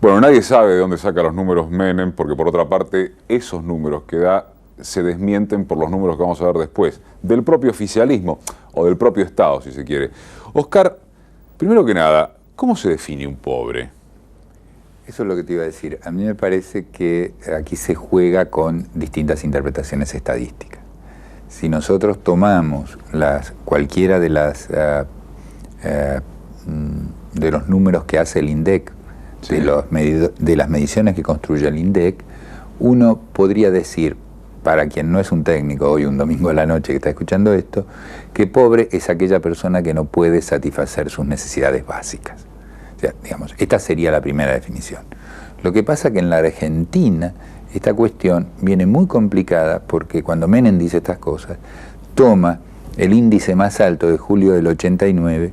Bueno, nadie sabe de dónde saca los números Menem, porque por otra parte, esos números que da se desmienten por los números que vamos a ver después, del propio oficialismo, o del propio Estado, si se quiere. Oscar, primero que nada, ¿cómo se define un pobre? Eso es lo que te iba a decir. A mí me parece que aquí se juega con distintas interpretaciones estadísticas. Si nosotros tomamos cualquiera de los números que hace el INDEC, sí, de las mediciones que construye el INDEC, uno podría decir, para quien no es un técnico, hoy un domingo a la noche que está escuchando esto, que pobre es aquella persona que no puede satisfacer sus necesidades básicas. O sea, digamos, esta sería la primera definición. Lo que pasa que en la Argentina esta cuestión viene muy complicada porque cuando Menem dice estas cosas, toma el índice más alto de julio del 89,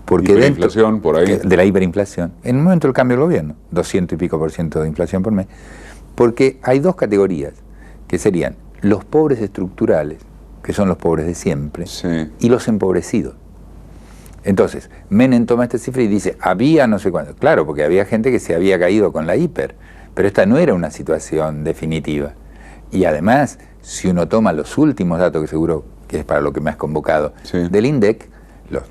porque hiperinflación, por ahí. De la hiperinflación, en el momento del cambio del gobierno, 200 y pico % de inflación por mes, porque hay dos categorías, que serían los pobres estructurales, que son los pobres de siempre, sí, y los empobrecidos. Entonces, Menem toma esta cifra y dice, había no sé cuánto. Claro, porque había gente que se había caído con la hiper, pero esta no era una situación definitiva. Y además, si uno toma los últimos datos, que seguro que es para lo que me has convocado, sí, del INDEC, los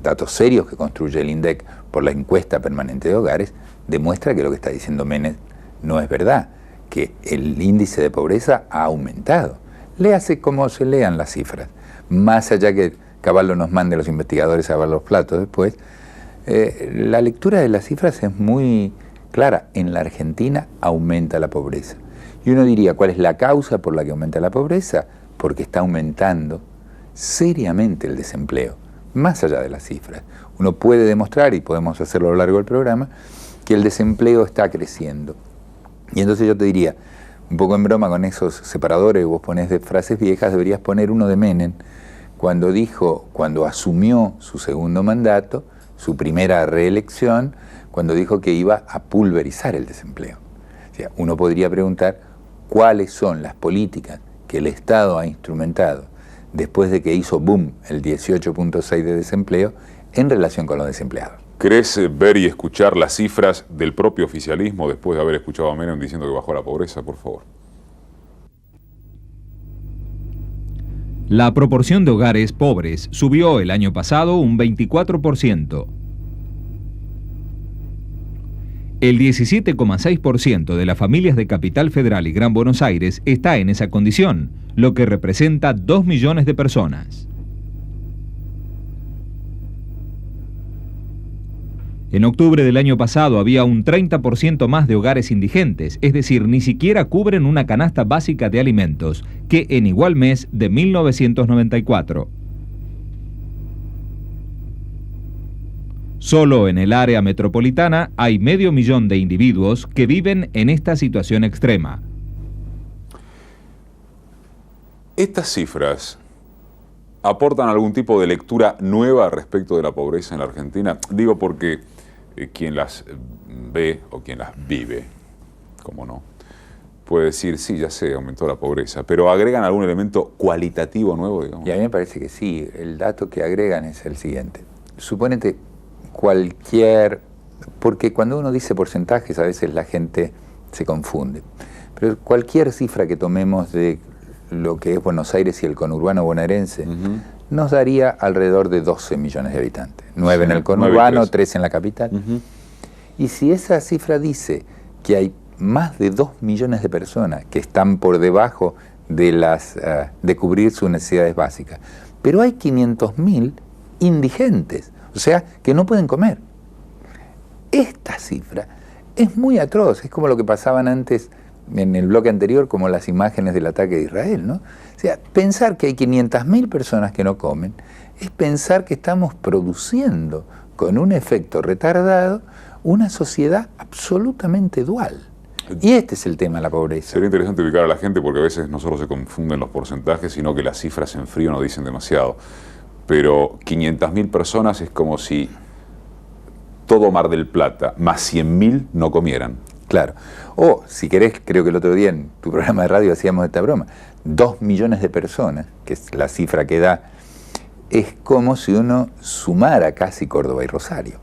datos serios que construye el INDEC por la encuesta permanente de hogares, demuestra que lo que está diciendo Menem no es verdad, que el índice de pobreza ha aumentado. Léase como se lean las cifras, más allá que Caballo nos mande a los investigadores a lavar los platos después, la lectura de las cifras es muy clara. En la Argentina aumenta la pobreza. Y uno diría, ¿cuál es la causa por la que aumenta la pobreza? Porque está aumentando seriamente el desempleo, más allá de las cifras. Uno puede demostrar, y podemos hacerlo a lo largo del programa, que el desempleo está creciendo. Y entonces yo te diría, un poco en broma con esos separadores que vos ponés de frases viejas, deberías poner uno de Menem, cuando asumió su segundo mandato, su primera reelección, cuando dijo que iba a pulverizar el desempleo. O sea, uno podría preguntar cuáles son las políticas que el Estado ha instrumentado después de que hizo boom el 18.6 de desempleo en relación con los desempleados. ¿Querés ver y escuchar las cifras del propio oficialismo después de haber escuchado a Menem diciendo que bajó la pobreza, por favor? La proporción de hogares pobres subió el año pasado un 24%. El 17,6% de las familias de Capital Federal y Gran Buenos Aires está en esa condición, lo que representa 2 millones de personas. En octubre del año pasado había un 30% más de hogares indigentes, es decir, ni siquiera cubren una canasta básica de alimentos, que en igual mes de 1994. Solo en el área metropolitana hay 500.000 de individuos que viven en esta situación extrema. ¿Estas cifras aportan algún tipo de lectura nueva respecto de la pobreza en la Argentina? Digo porque quien las ve o quien las vive, como no, puede decir, sí, ya sé, aumentó la pobreza, pero ¿agregan algún elemento cualitativo nuevo, digamos? Y a mí me parece que sí. El dato que agregan es el siguiente. Supónete porque cuando uno dice porcentajes a veces la gente se confunde, pero cualquier cifra que tomemos de lo que es Buenos Aires y el conurbano bonaerense, nos daría alrededor de 12 millones de habitantes. 9 en el conurbano, 3 en la capital. Y si esa cifra dice que hay más de 2 millones de personas que están por debajo de cubrir sus necesidades básicas, pero hay 500.000 indigentes, o sea, que no pueden comer. Esta cifra es muy atroz, es como lo que pasaban antes en el bloque anterior, como las imágenes del ataque de Israel, ¿no? O sea, pensar que hay 500.000 personas que no comen es pensar que estamos produciendo con un efecto retardado una sociedad absolutamente dual. Y este es el tema de la pobreza. Sería interesante ubicar a la gente porque a veces no solo se confunden los porcentajes, sino que las cifras en frío no dicen demasiado. Pero 500.000 personas es como si todo Mar del Plata más 100.000 no comieran. Claro. O, si querés, creo que el otro día en tu programa de radio hacíamos esta broma, 2 millones de personas, que es la cifra que da, es como si uno sumara casi Córdoba y Rosario.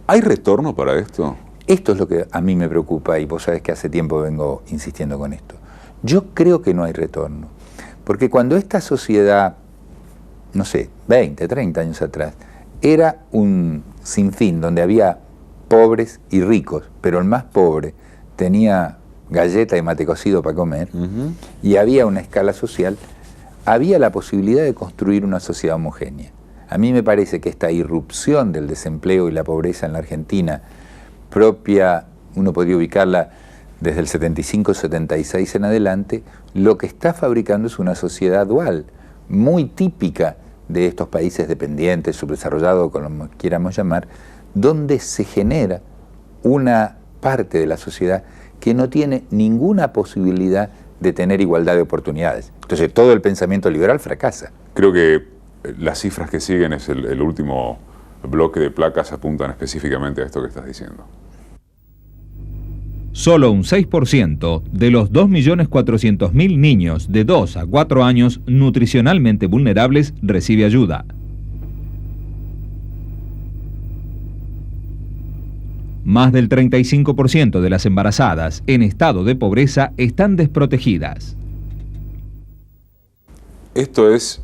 ¿Hay retorno para esto? Esto es lo que a mí me preocupa y vos sabés que hace tiempo vengo insistiendo con esto. Yo creo que no hay retorno, porque cuando esta sociedad, no sé, 20, 30 años atrás, era un sinfín donde había pobres y ricos, pero el más pobre tenía galleta y mate cocido para comer, y había una escala social, había la posibilidad de construir una sociedad homogénea. A mí me parece que esta irrupción del desempleo y la pobreza en la Argentina, propia, uno podría ubicarla desde el 75-76 en adelante, lo que está fabricando es una sociedad dual, muy típica de estos países dependientes, subdesarrollados, como quieramos llamar, donde se genera una parte de la sociedad que no tiene ninguna posibilidad de tener igualdad de oportunidades. Entonces todo el pensamiento liberal fracasa. Creo que las cifras que siguen, es el último bloque de placas, apuntan específicamente a esto que estás diciendo. Solo un 6% de los 2.400.000 niños de 2 a 4 años nutricionalmente vulnerables recibe ayuda. Más del 35% de las embarazadas en estado de pobreza están desprotegidas. Esto es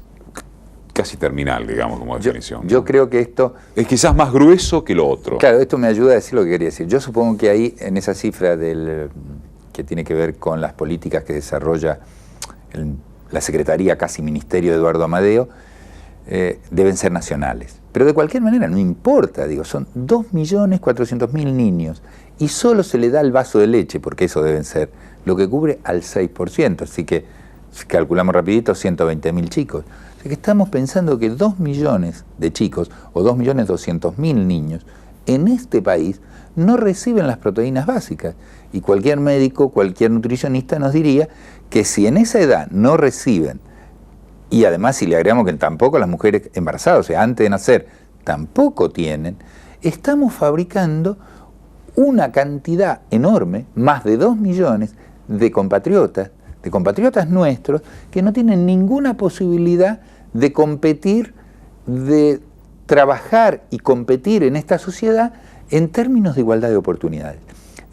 casi terminal, digamos, como definición. Yo creo que esto es quizás más grueso que lo otro. Claro, esto me ayuda a decir lo que quería decir. Yo supongo que ahí, en esa cifra que tiene que ver con las políticas que desarrolla la Secretaría, casi Ministerio de Eduardo Amadeo, deben ser nacionales. Pero de cualquier manera, no importa, digo, son 2.400.000 niños y solo se le da el vaso de leche, porque eso deben ser, lo que cubre al 6%, así que si calculamos rapidito, 120.000 chicos. O sea que estamos pensando que 2 millones de chicos, o 2.200.000 niños, en este país no reciben las proteínas básicas. Y cualquier médico, cualquier nutricionista nos diría que si en esa edad no reciben, y además si le agregamos que tampoco las mujeres embarazadas, o sea, antes de nacer, tampoco tienen, estamos fabricando una cantidad enorme, más de 2 millones de compatriotas nuestros, que no tienen ninguna posibilidad de competir, de trabajar y competir en esta sociedad en términos de igualdad de oportunidades.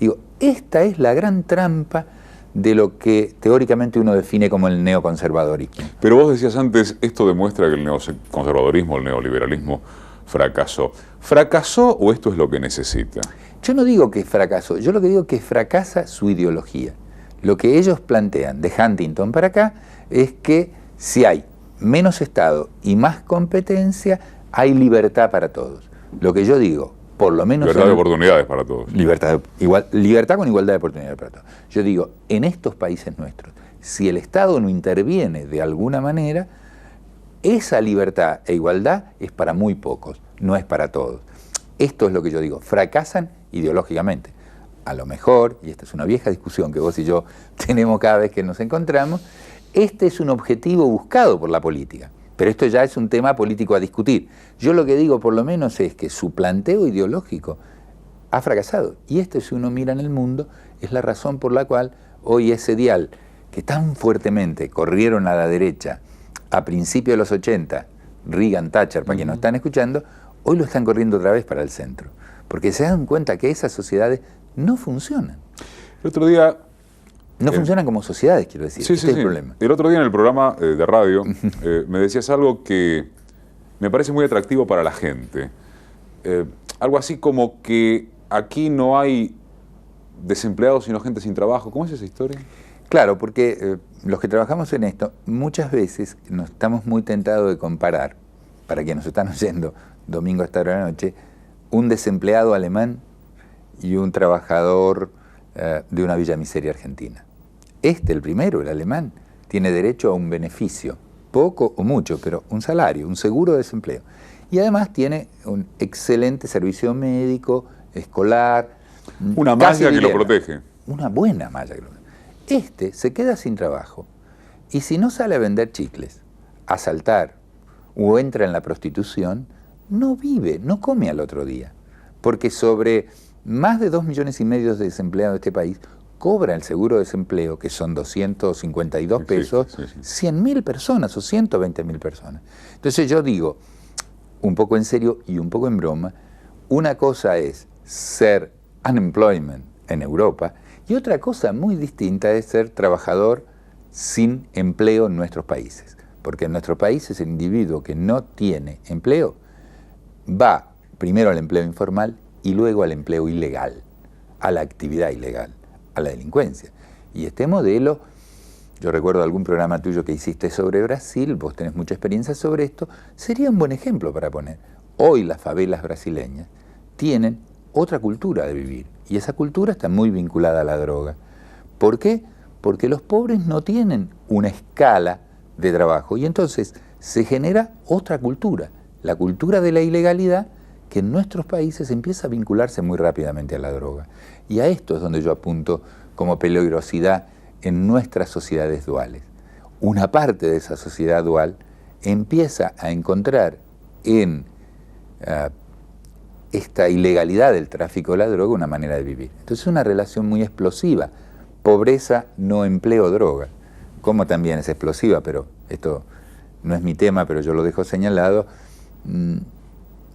Digo, esta es la gran trampa de lo que teóricamente uno define como el neoconservadorismo. Pero vos decías antes, esto demuestra que el neoconservadorismo, el neoliberalismo, fracasó. ¿Fracasó o esto es lo que necesita? Yo no digo que fracasó, yo lo que digo es que fracasa su ideología. Lo que ellos plantean de Huntington para acá es que si hay menos Estado y más competencia, hay libertad para todos. Lo que yo digo, por lo menos... Libertad de oportunidades para todos. Libertad con igualdad de oportunidades para todos. Yo digo, en estos países nuestros, si el Estado no interviene de alguna manera, esa libertad e igualdad es para muy pocos, no es para todos. Esto es lo que yo digo, fracasan ideológicamente. A lo mejor, y esta es una vieja discusión que vos y yo tenemos cada vez que nos encontramos, este es un objetivo buscado por la política, pero esto ya es un tema político a discutir. Yo lo que digo por lo menos es que su planteo ideológico ha fracasado, y esto, si uno mira en el mundo, es la razón por la cual hoy ese dial que tan fuertemente corrieron a la derecha a principios de los 80, Reagan, Thatcher, para quienes nos están escuchando, hoy lo están corriendo otra vez para el centro, porque se dan cuenta que esas sociedades no funcionan. El otro día... No funcionan como sociedades, quiero decir. Sí, este es el problema. El otro día en el programa de radio me decías algo que me parece muy atractivo para la gente. Algo así como que aquí no hay desempleados sino gente sin trabajo. ¿Cómo es esa historia? Claro, porque los que trabajamos en esto, muchas veces nos estamos muy tentados de comparar, para quienes nos están oyendo domingo a esta hora de la noche, un desempleado alemán y un trabajador de una villa miseria argentina. El primero, el alemán, tiene derecho a un beneficio, poco o mucho, pero un salario, un seguro de desempleo. Y además tiene un excelente servicio médico, escolar. Una malla que lo protege. Una buena malla que lo protege. Se queda sin trabajo y si no sale a vender chicles, a asaltar o entra en la prostitución, no vive, no come al otro día. Porque sobre más de 2,5 millones de desempleados de este país cobra el seguro de desempleo, que son 252 pesos, 100.000 personas o 120.000 personas. Entonces yo digo, un poco en serio y un poco en broma, una cosa es ser unemployment en Europa y otra cosa muy distinta es ser trabajador sin empleo en nuestros países. Porque en nuestros países el individuo que no tiene empleo va primero al empleo informal y luego al empleo ilegal, a la actividad ilegal, a la delincuencia. Y este modelo, yo recuerdo algún programa tuyo que hiciste sobre Brasil, vos tenés mucha experiencia sobre esto, sería un buen ejemplo para poner. Hoy las favelas brasileñas tienen otra cultura de vivir y esa cultura está muy vinculada a la droga. ¿Por qué? Porque los pobres no tienen una escala de trabajo y entonces se genera otra cultura, la cultura de la ilegalidad, que en nuestros países empieza a vincularse muy rápidamente a la droga. Y a esto es donde yo apunto como peligrosidad en nuestras sociedades duales. Una parte de esa sociedad dual empieza a encontrar en esta ilegalidad del tráfico de la droga una manera de vivir. Entonces es una relación muy explosiva, pobreza, no empleo, droga. Como también es explosiva, pero esto no es mi tema, pero yo lo dejo señalado,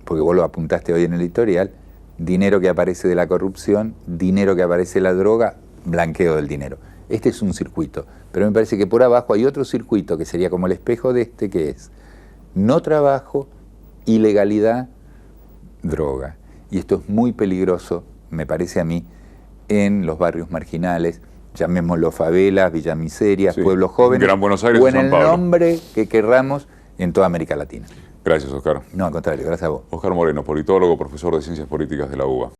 porque vos lo apuntaste hoy en el editorial, dinero que aparece de la corrupción, dinero que aparece de la droga, blanqueo del dinero. Este es un circuito, pero me parece que por abajo hay otro circuito que sería como el espejo de este, que es no trabajo, ilegalidad, droga. Y esto es muy peligroso, me parece a mí, en los barrios marginales, llamémoslo favelas, villamiserias, sí, pueblos jóvenes, Gran Buenos Aires o en San el Pablo. nombre que querramos en toda América Latina. Gracias, Oscar. No, al contrario, gracias a vos. Oscar Moreno, politólogo, profesor de Ciencias Políticas de la UBA.